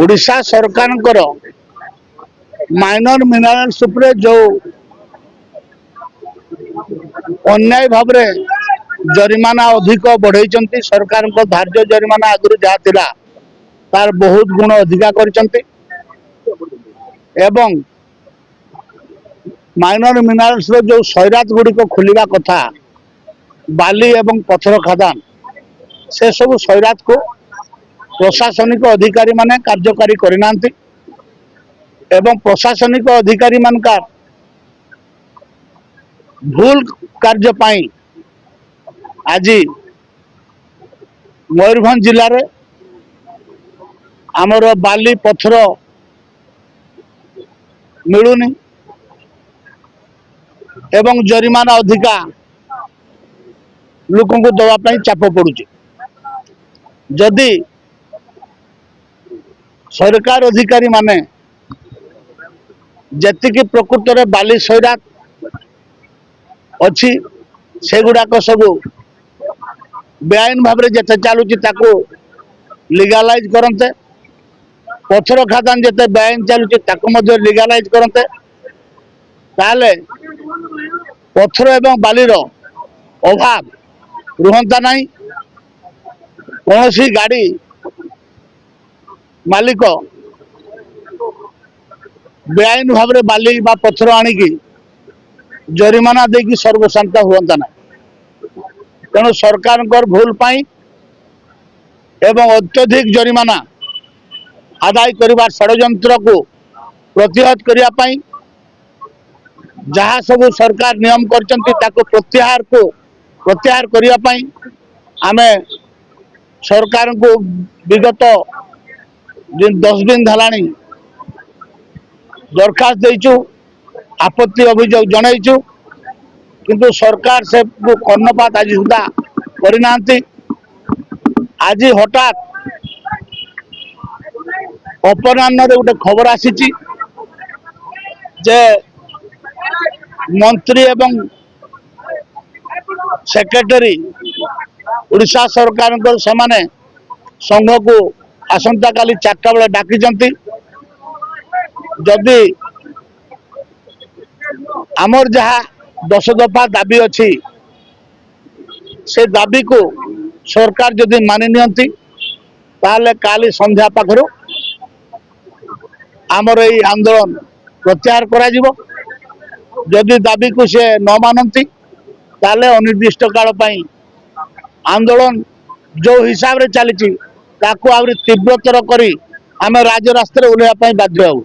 ओडिशा सरकार minor minerals जो अन्याय भाव जरिमाना अधिक बढ़ई सरकार धार्य जरिमाना आगु जहाँ थिला तार बहुत गुण अधिका कर माइनर मिनरल्स जो सैरात गुड़िक खोलिबा कथा बाली एवं पत्थर खदान से सब सैरात को प्रशासनिक अधिकारी माने कार्यकारी करना एवं प्रशासनिक अधिकारी मानकार भूल कार्य पाई आज मयूरभंज जिले में आमर बाली पत्थर मिलूनी एवं जरिमाना अधिका लोक दवाई चाप पड़ुची जदि सरकार अधिकारी माने जतिकी प्रकृत में बाली सैरात अच्छी से गुड़ाक सब बेआईन भाव में जिते चलुची लीगालाइज करते पत्थर खादान जिते बेआईन चलुची लीगालाइज करते ताले पत्थर एवं बालीर अभाव रुहंता नहीं कौन सी गाड़ी मालिक बेआईन भाव में बाली बा पत्थर आणिकी जरिमाना देकी सर्वशांत हुआ ना तेणु सरकार भूल पाई एवं अत्यधिक जरिमाना आदाय करने षड्यंत्र को प्रतिहत करने जहाँ सब सरकार नियम कर प्रत्याहार करने आमे सरकार को विगत 10 दिन धलानी दरखास्त देचु आपत्ति अभियोग जनईचु किंतु सरकार से कर्णपात आज सुधा करना आज हठात अपराह्न गोटे खबर आसी जे मंत्री एवं सेक्रेटरी उड़ीसा सरकार से संघ को आसंता काली 4टा बेले डाकी जदि आमर जहाँ 10 दफा दाबी अच्छी से दाबी को सरकार जदि मानि नियंती ताले काली संध्या पाखरु आमर ये आंदोलन प्रत्याहार करा जिवो जदि दाबी को से न मानती ताले अनिर्दिष्ट काल पई आंदोलन जो हिसाब रे चली ताकू आउरी तीव्रतर करी आमे राजरास्ता रे उल्लेया पई बाध्य हो।